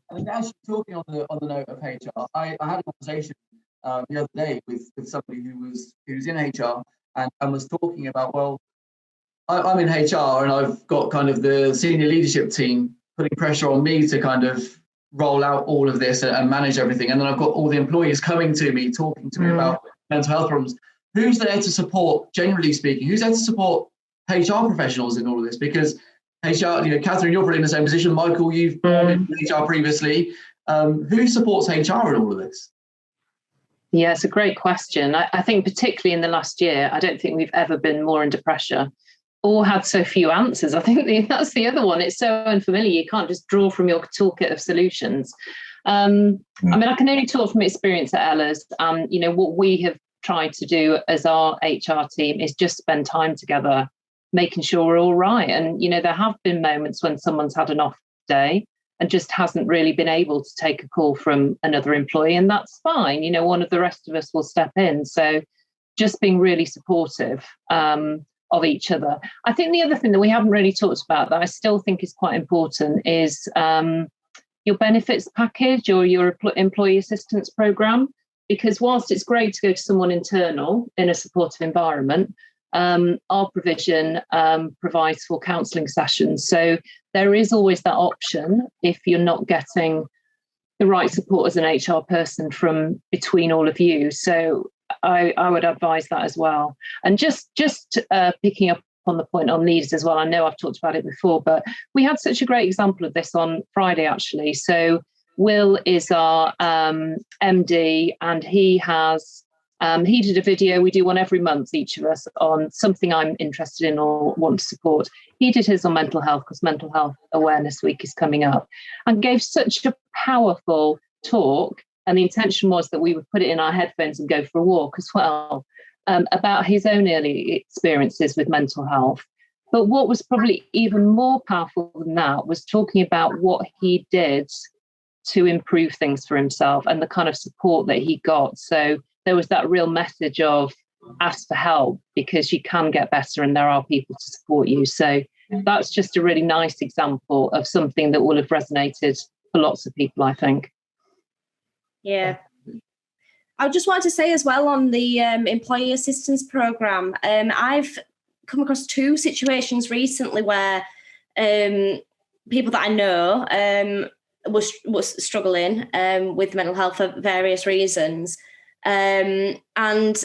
A: I think actually talking on the note of HR, I had a conversation the other day with somebody who's in HR and was talking about, well, I'm in HR and I've got kind of the senior leadership team putting pressure on me to kind of roll out all of this and manage everything. And then I've got all the employees coming to me, talking to me about mental health problems. Who's there to support, generally speaking, who's there to support HR professionals in all of this? Because HR, Catherine, you're probably in the same position. Michael, you've been in HR previously. Who supports HR in all of this?
D: Yeah, it's a great question. I think particularly in the last year, I don't think we've ever been more under pressure or had so few answers. I think that's the other one. It's so unfamiliar. You can't just draw from your toolkit of solutions. I mean, I can only talk from experience at Ella's. What we have tried to do as our HR team is just spend time together, making sure we're all right. And, there have been moments when someone's had an off day and just hasn't really been able to take a call from another employee, and that's fine. One of the rest of us will step in. So just being really supportive of each other. I think the other thing that we haven't really talked about that I still think is quite important is your benefits package or your employee assistance program, because whilst it's great to go to someone internal in a supportive environment, our provision provides for counselling sessions. So there is always that option if you're not getting the right support as an HR person from between all of you. So I would advise that as well. And just picking up on the point on leaders as well, I know I've talked about it before, but we had such a great example of this on Friday, actually. So Will is our MD, and he did a video. We do one every month, each of us, on something I'm interested in or want to support. He did his on mental health, because Mental Health Awareness Week is coming up, and gave such a powerful talk. And the intention was that we would put it in our headphones and go for a walk as well, about his own early experiences with mental health. But what was probably even more powerful than that was talking about what he did to improve things for himself and the kind of support that he got. So there was that real message of ask for help, because you can get better and there are people to support you. So that's just a really nice example of something that will have resonated for lots of people, I think.
C: Yeah. I just wanted to say as well on the employee assistance programme, I've come across two situations recently where people that I know was struggling with mental health for various reasons. And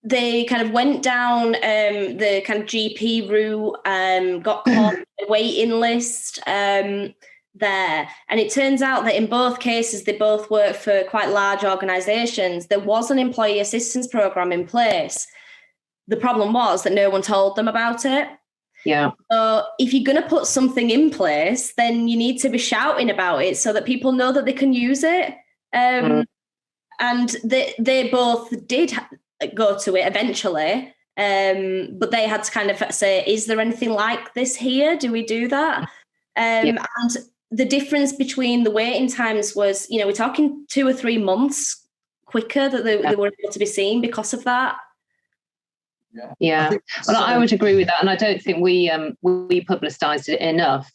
C: they kind of went down the kind of GP route, got caught on a waiting list there. And it turns out that in both cases, they both work for quite large organisations. There was an employee assistance programme in place. The problem was that no one told them about it.
D: Yeah.
C: So if you're going to put something in place, then you need to be shouting about it so that people know that they can use it. And they both did go to it eventually, but they had to kind of say, is there anything like this here? Do we do that? And the difference between the waiting times was, we're talking 2 or 3 months quicker that they were able to be seen because of that.
D: Yeah. Well, I would agree with that, and I don't think we publicised it enough.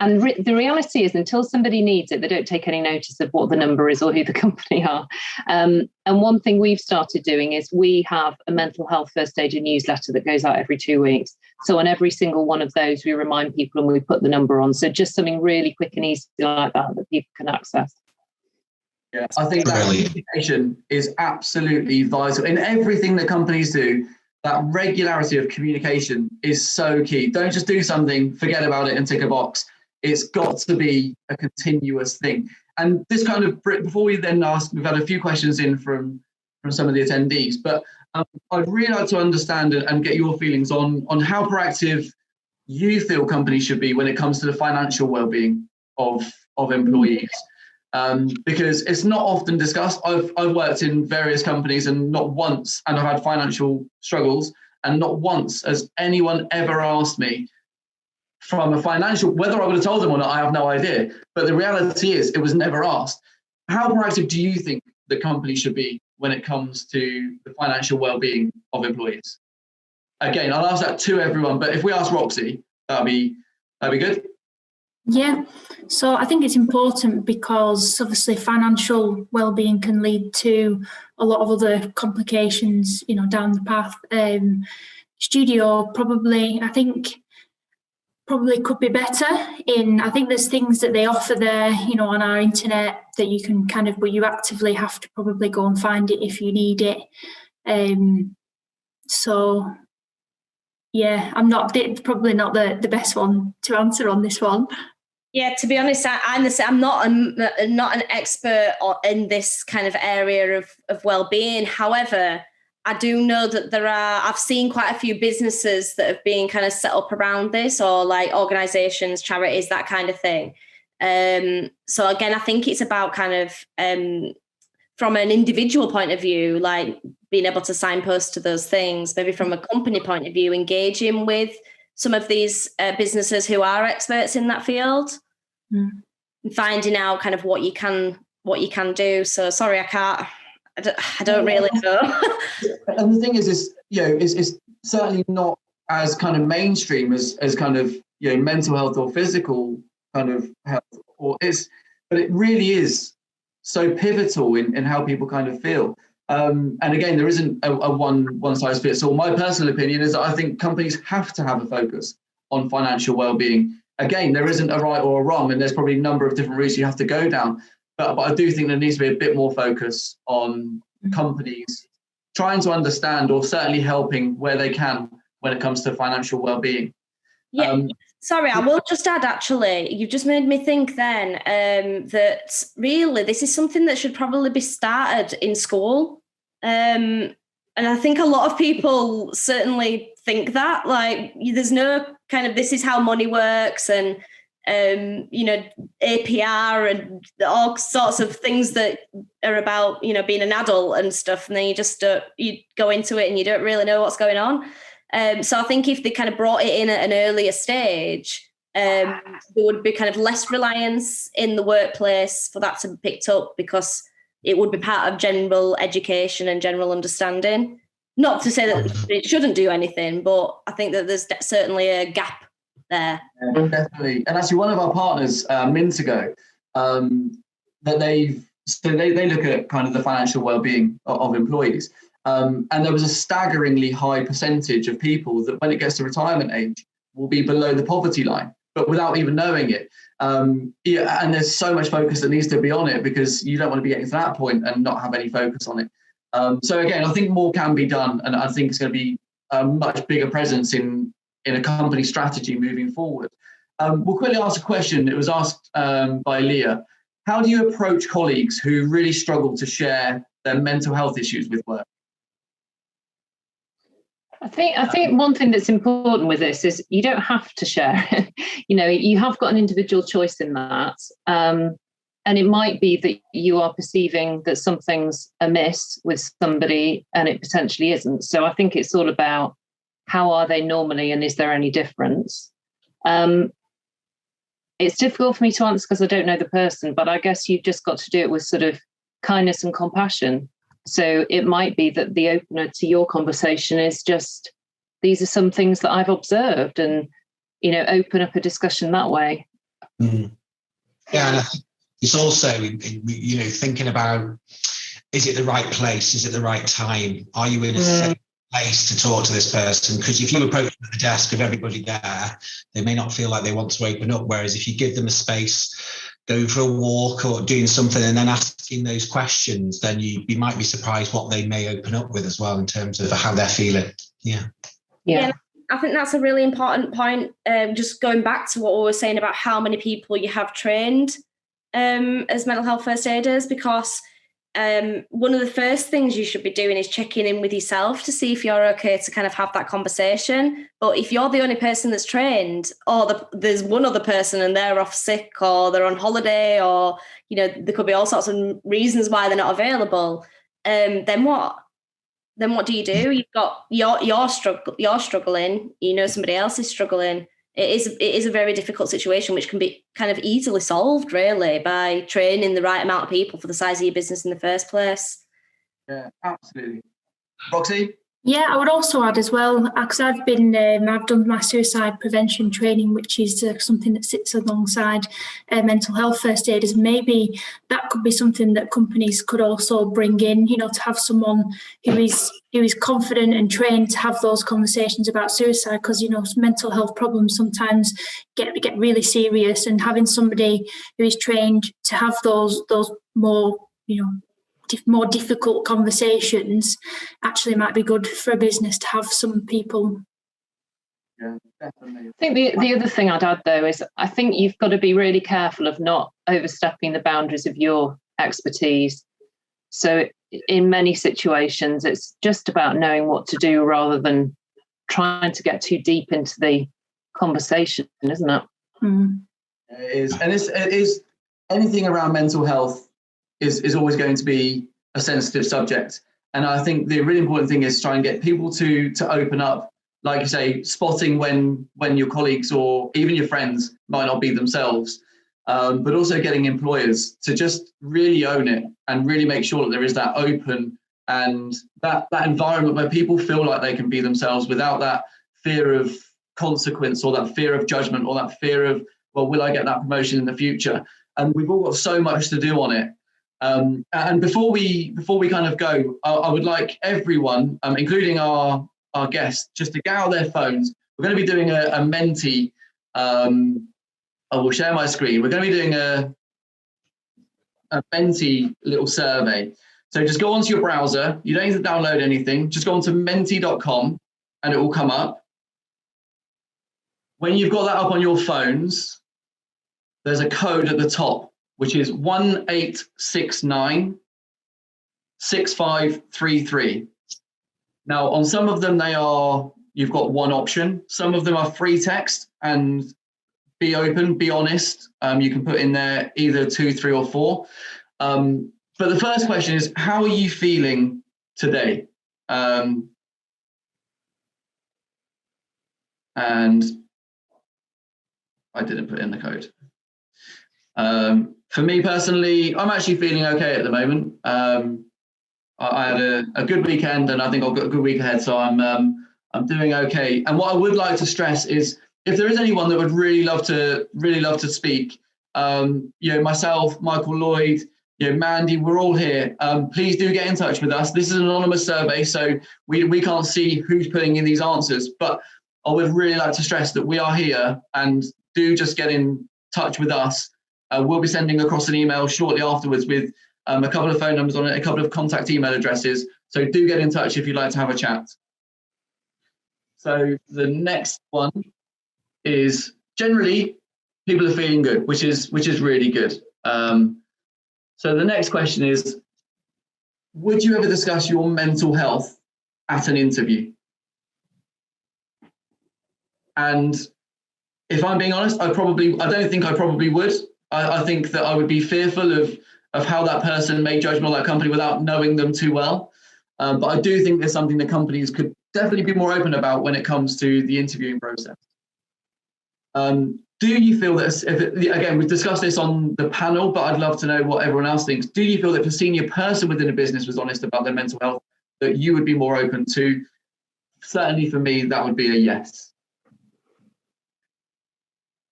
D: And the reality is, until somebody needs it, they don't take any notice of what the number is or who the company are. And one thing we've started doing is we have a mental health first aider newsletter that goes out every 2 weeks. So on every single one of those, we remind people and we put the number on. So just something really quick and easy like that people can access.
A: Yeah, I think that communication is absolutely vital in everything that companies do. That regularity of communication is so key. Don't just do something, forget about it and tick a box. It's got to be a continuous thing. And this kind of, before we then ask, we've had a few questions in from some of the attendees, but I'd really like to understand and get your feelings on how proactive you feel companies should be when it comes to the financial well-being of employees. Because it's not often discussed. I've worked in various companies and not once, and I've had financial struggles, and not once has anyone ever asked me from a financial, whether I would have told them or not, I have no idea. But the reality is it was never asked. How proactive do you think the company should be when it comes to the financial well-being of employees? Again, I'll ask that to everyone, but if we ask Roxy, that'd be good. Yeah,
B: so I think it's important because obviously financial well-being can lead to a lot of other complications, down the path. Studio probably could be better I think there's things that they offer there, on our internet that you can but you actively have to probably go and find it if you need it. So yeah, I'm probably not the best one to answer on this one.
C: Yeah, to be honest, I'm not an expert in this kind of area of well-being. However, I do know that I've seen quite a few businesses that have been kind of set up around this, or like organisations, charities, that kind of thing. So again, I think it's about kind of from an individual point of view, like being able to signpost to those things, maybe from a company point of view, engaging with some of these businesses who are experts in that field. Finding out kind of what you can do. So sorry, I don't really know.
A: And the thing is it's certainly not as kind of mainstream as kind of mental health or physical kind of health, but it really is so pivotal in how people kind of feel. And again, there isn't a one size fits all. My personal opinion is that I think companies have to have a focus on financial well-being. Again, there isn't a right or a wrong, and there's probably a number of different routes you have to go down. But I do think there needs to be a bit more focus on companies trying to understand, or certainly helping where they can when it comes to financial well-being.
C: Yeah, sorry, I will just add, actually, you've just made me think then that really this is something that should probably be started in school. And I think a lot of people certainly think that, like, there's no kind of, this is how money works, and APR and all sorts of things that are about being an adult and stuff, and then you go into it and you don't really know what's going on. So I think if they kind of brought it in at an earlier stage, there would be kind of less reliance in the workplace for that to be picked up, because it would be part of general education and general understanding. Not to say that it shouldn't do anything, but I think that there's certainly a gap there.
A: Yeah, definitely. And actually, one of our partners, Mintigo, that they look at kind of the financial well-being of employees. And there was a staggeringly high percentage of people that when it gets to retirement age will be below the poverty line, but without even knowing it. And there's so much focus that needs to be on it, because you don't want to be getting to that point and not have any focus on it. So again, I think more can be done, and I think it's going to be a much bigger presence in a company strategy moving forward. We'll quickly ask a question. It was asked by Leah. How do you approach colleagues who really struggle to share their mental health issues with work?
D: I think one thing that's important with this is you don't have to share it. You have got an individual choice in that. And it might be that you are perceiving that something's amiss with somebody and it potentially isn't. So I think it's all about how are they normally, and is there any difference? It's difficult for me to answer because I don't know the person, but I guess you've just got to do it with sort of kindness and compassion. So it might be that the opener to your conversation is just, these are some things that I've observed, and, open up a discussion that way.
E: Mm. Yeah, and I think it's also, thinking about, is it the right place? Is it the right time? Are you in a safe place to talk to this person? Because if you approach them at the desk of everybody there, they may not feel like they want to open up. Whereas if you give them a space, going for a walk or doing something and then asking those questions, then you might be surprised what they may open up with as well in terms of how they're feeling. Yeah.
C: I think that's a really important point. Just going back to what we were saying about how many people you have trained as mental health first aiders, because one of the first things you should be doing is checking in with yourself to see if you're okay to kind of have that conversation. But if you're the only person that's trained, or there's one other person and they're off sick, or they're on holiday, or there could be all sorts of reasons why they're not available, then what? Then what do? You've got you're struggling. Somebody else is struggling. It is a very difficult situation, which can be kind of easily solved, really, by training the right amount of people for the size of your business in the first place.
A: Yeah, absolutely. Roxy?
B: Yeah, I would also add as well, because I've done my suicide prevention training, which is something that sits alongside mental health first aiders. Maybe that could be something that companies could also bring in, to have someone who is confident and trained to have those conversations about suicide, because mental health problems sometimes get really serious, and having somebody who is trained to have those more more difficult conversations actually might be good for a business to have some people
A: Yeah, definitely.
D: I think the other thing I'd add, though, is I think you've got to be really careful of not overstepping the boundaries of your expertise. So in many situations, it's just about knowing what to do rather than trying to get too deep into the conversation, isn't it?
B: Mm.
A: It is. And it is anything around mental health is always going to be a sensitive subject. And I think the really important thing is try and get people to open up, like you say, spotting when your colleagues or even your friends might not be themselves, but also getting employers to just really own it and really make sure that there is that open and that environment where people feel like they can be themselves without that fear of consequence or that fear of judgment or that fear of, well, will I get that promotion in the future? And we've all got so much to do on it. And before we kind of go, I would like everyone, including our guests, just to get out their phones. We're going to be doing a Menti. I will share my screen. We're going to be doing a Menti little survey. So just go onto your browser. You don't need to download anything. Just go onto menti.com and it will come up. When you've got that up on your phones, there's a code at the top, which is 1869 6533. Now, on some of them, you've got one option. Some of them are free text, and be open, be honest. You can put in there either 2, 3, or 4. But the first question is, how are you feeling today? And I didn't put in the code. For me personally, I'm actually feeling okay at the moment. I had a good weekend, and I think I've got a good week ahead, so I'm doing okay. And what I would like to stress is, if there is anyone that would really love to speak, myself, Michael, Lloyd, Mandy, we're all here. Please do get in touch with us. This is an anonymous survey, so we can't see who's putting in these answers. But I would really like to stress that we are here, and do just get in touch with us. We'll be sending across an email shortly afterwards with a couple of phone numbers on it, a couple of contact email addresses. So do get in touch if you'd like to have a chat. So the next one is, generally people are feeling good, which is really good. So the next question is, would you ever discuss your mental health at an interview? And if I'm being honest, I don't think I probably would. I think that I would be fearful of how that person may judge me or that company without knowing them too well. But I do think there's something that companies could definitely be more open about when it comes to the interviewing process. Do you feel that, again, we've discussed this on the panel, but I'd love to know what everyone else thinks. Do you feel that if a senior person within a business was honest about their mental health, that you would be more open to? Certainly for me, that would be a yes.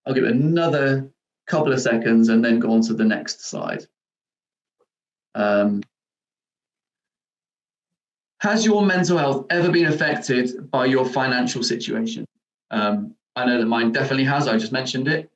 A: I'll give it another couple of seconds and then go on to the next slide. Has your mental health ever been affected by your financial situation? I know that mine definitely has. I just mentioned it.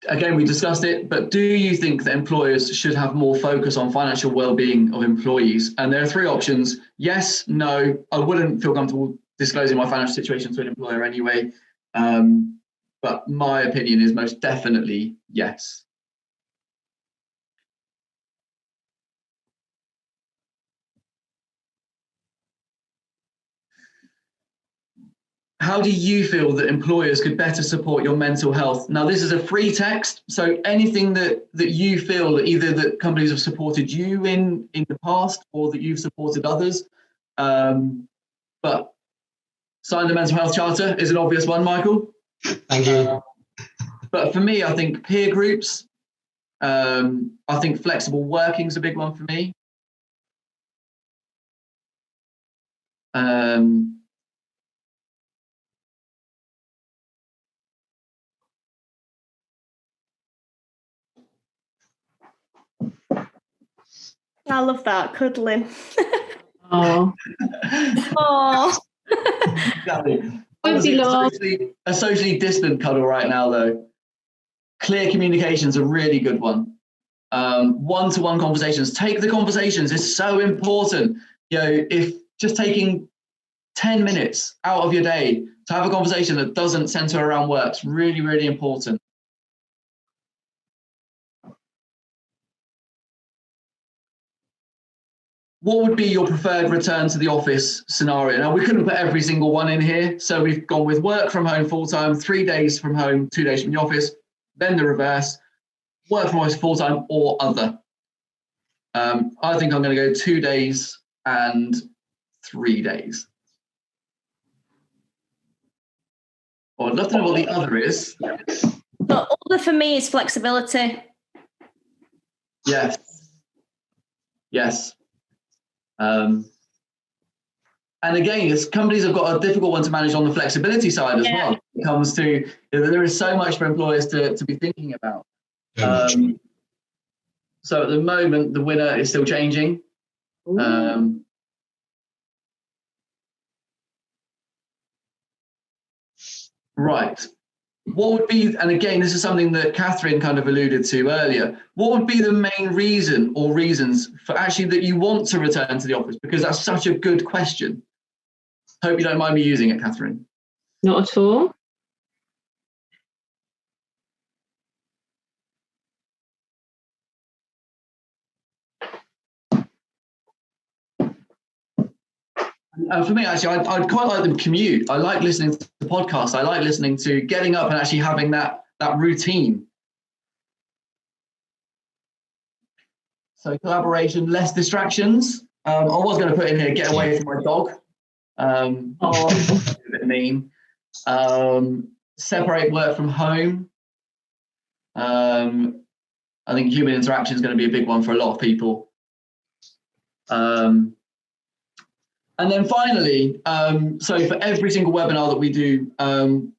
A: Again, we discussed it, but do you think that employers should have more focus on financial well-being of employees? And there are 3 options: yes, no. I wouldn't feel comfortable disclosing my financial situation to an employer anyway. But my opinion is most definitely yes. How do you feel that employers could better support your mental health? Now, this is a free text, so anything that you feel that either that companies have supported you in the past or that you've supported others. But sign the mental health charter is an obvious one, Michael.
E: Thank you.
A: But for me, I think peer groups, I think flexible working is a big one for me.
C: I love that, cuddling.
D: Oh.
C: Oh.
A: Exactly. A socially distant cuddle right now, though. Clear communication is a really good one. one-to-one conversations. Take the conversations. It's so important. If just taking 10 minutes out of your day to have a conversation that doesn't center around work is really, really important. What would be your preferred return to the office scenario? Now, we couldn't put every single one in here, so we've gone with work from home full-time, 3 days from home, 2 days from the office, then the reverse, work from office full-time or other. I think I'm going to go 2 days and 3 days. I'd love to know what the other is.
C: But other for me is flexibility.
A: Yes. And again, companies have got a difficult one to manage on the flexibility side as well. It comes to, there is so much for employers to be thinking about. So at the moment, the winner is still changing. Right. What would be, and again, this is something that Catherine kind of alluded to earlier, what would be the main reason or reasons for actually that you want to return to the office? Because that's such a good question. Hope you don't mind me using it, Catherine.
D: Not at all.
A: For me, actually, I'd quite like the commute. I like listening to the podcast. I like listening to getting up and actually having that routine. So collaboration, less distractions. I was going to put in here, get away from my dog. A bit mean. Separate work from home. I think human interaction is going to be a big one for a lot of people. And then finally, so for every single webinar that we do,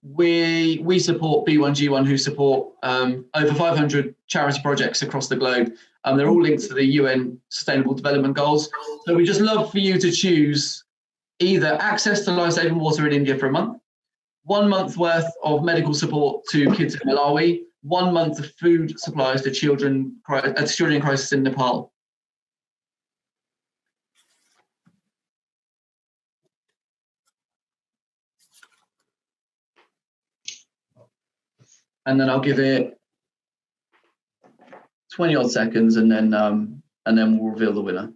A: we support B1G1, who support over 500 charity projects across the globe. They're all linked to the UN Sustainable Development Goals. So we just love for you to choose either access to life-saving water in India for a month, 1 month worth of medical support to kids in Malawi, 1 month of food supplies to children in crisis in Nepal. And then I'll give it 20 odd seconds, and then we'll reveal the winner.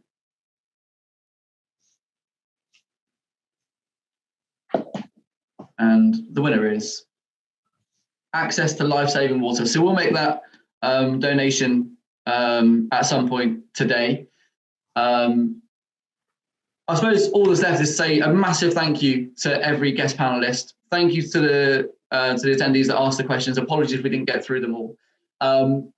A: And the winner is access to life-saving water. So we'll make that donation at some point today. I suppose all that's left is to say a massive thank you to every guest panelist. Thank you to the attendees that asked the questions. Apologies if we didn't get through them all.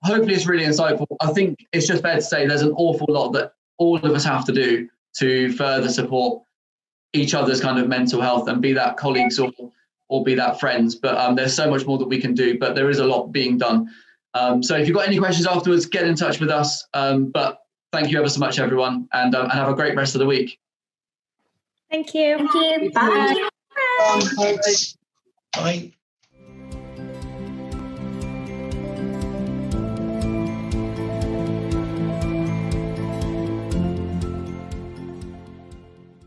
A: Hopefully it's really insightful. I think it's just fair to say there's an awful lot that all of us have to do to further support each other's kind of mental health, and be that colleagues or be that friends. But there's so much more that we can do, but there is a lot being done. So if you've got any questions afterwards, get in touch with us. But thank you ever so much, everyone, and have a great rest of the week.
C: Thank you.
B: Thank you. Bye.
E: Thanks. Bye.